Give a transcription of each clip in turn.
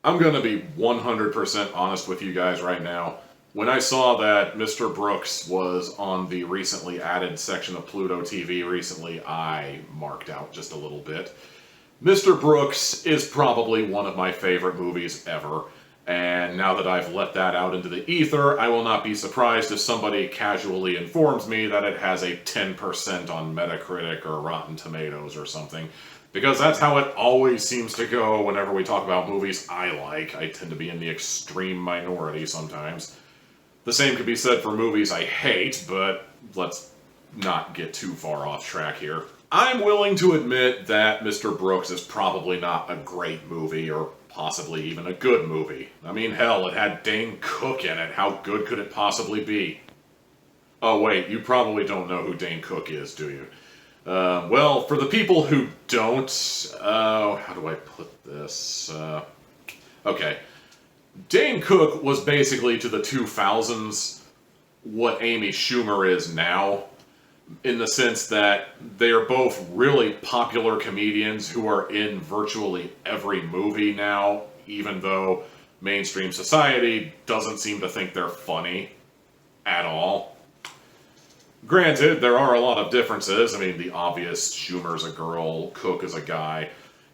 I'm gonna be 100% honest with you guys right now. When I saw that Mr. Brooks was on the recently added section of Pluto TV recently, I marked out just a little bit. Mr. Brooks is probably one of my favorite movies ever, and now that I've let that out into the ether, I will not be surprised if somebody casually informs me that it has a 10% on Metacritic or Rotten Tomatoes or something, because that's how it always seems to go whenever we talk about movies I like. I tend to be in the extreme minority sometimes. The same could be said for movies I hate, but let's not get too far off track here. I'm willing to admit that Mr. Brooks is probably not a great movie, or possibly even a good movie. I mean, hell, it had Dane Cook in it. How good could it possibly be? Oh wait, you probably don't know who Dane Cook is, do you? Well, for the people who don't, how do I put this? Okay. Dane Cook was basically to the 2000s what Amy Schumer is now, in the sense that they are both really popular comedians who are in virtually every movie now, even though mainstream society doesn't seem to think they're funny at all. Granted, there are a lot of differences. I mean, the obvious, Schumer's a girl, Cook is a guy.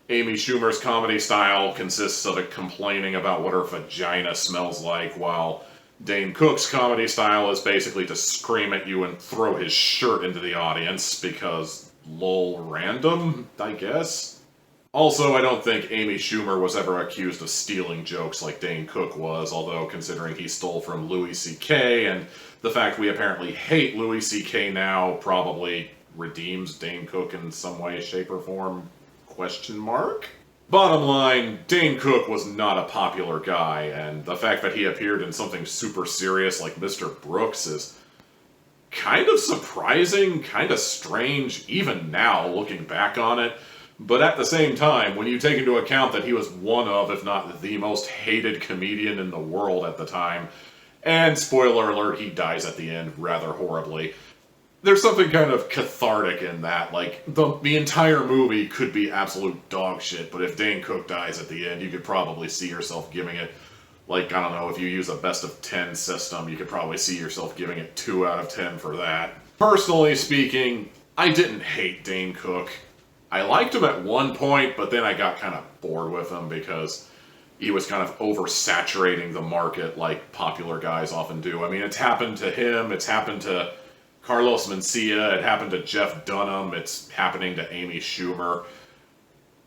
Amy Schumer's comedy style consists of it complaining about what her vagina smells like, while Dane Cook's comedy style is basically to scream at you and throw his shirt into the audience, because lol random, I guess? Also, I don't think Amy Schumer was ever accused of stealing jokes like Dane Cook was, although considering he stole from Louis C.K. and the fact we apparently hate Louis C.K. now probably redeems Dane Cook in some way, shape, or form? Question mark? Bottom line, Dane Cook was not a popular guy, and the fact that he appeared in something super serious like Mr. Brooks is kind of surprising, kind of strange, even now, looking back on it. But at the same time, when you take into account that he was one of, if not the most hated comedian in the world at the time, and spoiler alert, he dies at the end rather horribly, there's something kind of cathartic in that. Like, the entire movie could be absolute dog shit, but if Dane Cook dies at the end, you could probably see yourself giving it, like, I don't know, if you use a best of 10 system, you could probably see yourself giving it 2 out of 10 for that. Personally speaking, I didn't hate Dane Cook. I liked him at one point, but then I got kind of bored with him because he was kind of oversaturating the market like popular guys often do. I mean, it's happened to him, it's happened to Carlos Mencia, it happened to Jeff Dunham, it's happening to Amy Schumer.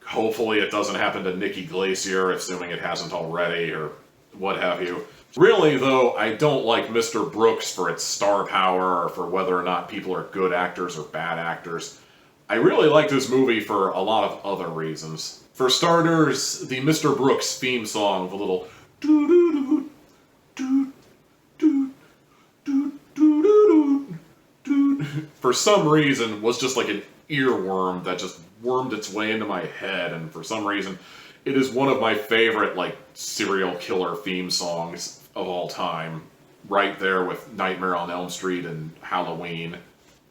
Hopefully it doesn't happen to Nikki Glacier, assuming it hasn't already, or what have you. Really, though, I don't like Mr. Brooks for its star power, or for whether or not people are good actors or bad actors. I really like this movie for a lot of other reasons. For starters, the Mr. Brooks theme song, the little doo-doo-doo, doo-doo-doo, doo-doo-doo-doo, for some reason was just like an earworm that just wormed its way into my head, and for some reason it is one of my favorite, like, serial killer theme songs of all time, right there with Nightmare on Elm Street and Halloween.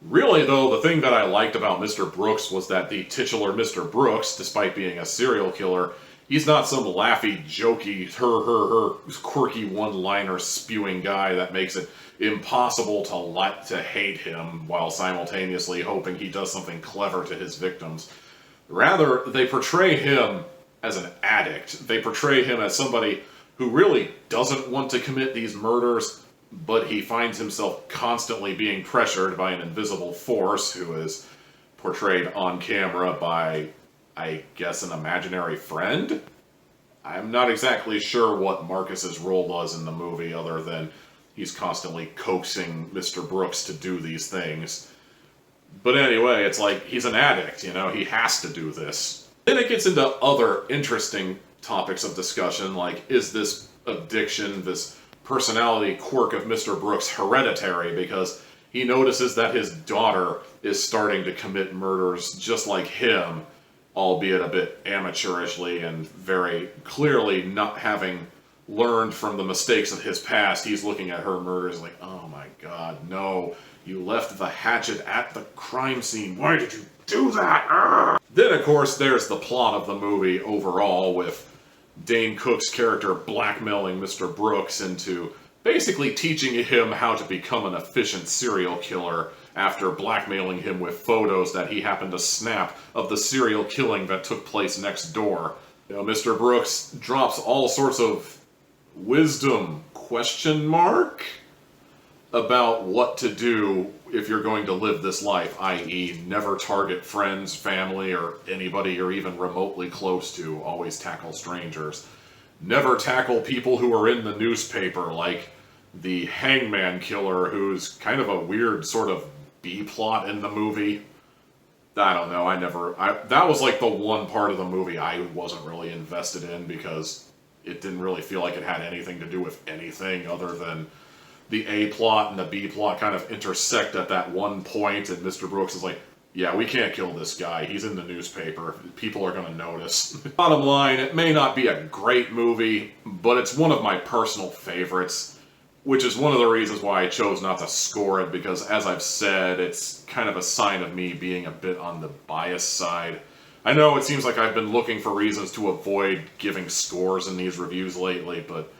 Really, though, the thing that I liked about Mr. Brooks was that the titular Mr. Brooks, despite being a serial killer, he's not some laughy, jokey, quirky one-liner spewing guy that makes it impossible to hate him while simultaneously hoping he does something clever to his victims. Rather, they portray him as an addict. They portray him as somebody who really doesn't want to commit these murders, but he finds himself constantly being pressured by an invisible force who is portrayed on camera by, I guess, an imaginary friend? I'm not exactly sure what Marcus's role was in the movie, other than he's constantly coaxing Mr. Brooks to do these things. But anyway, it's like, he's an addict, you know, he has to do this. Then it gets into other interesting topics of discussion, like, is this addiction, this personality quirk of Mr. Brooks hereditary, because he notices that his daughter is starting to commit murders just like him, albeit a bit amateurishly and very clearly not having learned from the mistakes of his past. He's looking at her murders like, oh my god, no, you left the hatchet at the crime scene, why did you do that? Arrgh! Then of course there's the plot of the movie overall, with Dane Cook's character blackmailing Mr. Brooks into basically teaching him how to become an efficient serial killer after blackmailing him with photos that he happened to snap of the serial killing that took place next door. You know, Mr. Brooks drops all sorts of wisdom, question mark, about what to do if you're going to live this life, i.e. never target friends, family, or anybody you're even remotely close to. Always tackle strangers. Never tackle people who are in the newspaper, like the hangman killer, who's kind of a weird sort of B-plot in the movie. I don't know, that was like the one part of the movie I wasn't really invested in because it didn't really feel like it had anything to do with anything other than the A plot and the B plot kind of intersect at that one point, and Mr. Brooks is like, yeah, we can't kill this guy. He's in the newspaper. People are going to notice. Bottom line, it may not be a great movie, but it's one of my personal favorites, which is one of the reasons why I chose not to score it, because as I've said, it's kind of a sign of me being a bit on the biased side. I know it seems like I've been looking for reasons to avoid giving scores in these reviews lately, but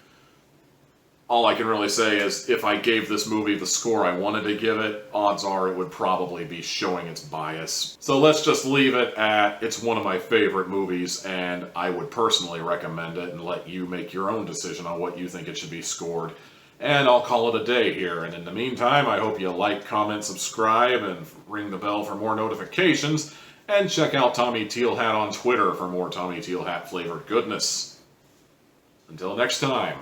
all I can really say is if I gave this movie the score I wanted to give it, odds are it would probably be showing its bias. So let's just leave it at it's one of my favorite movies, and I would personally recommend it and let you make your own decision on what you think it should be scored. And I'll call it a day here, and in the meantime, I hope you like, comment, subscribe, and ring the bell for more notifications, and check out Tommy Tealhat on Twitter for more Tommy Tealhat flavored goodness. Until next time.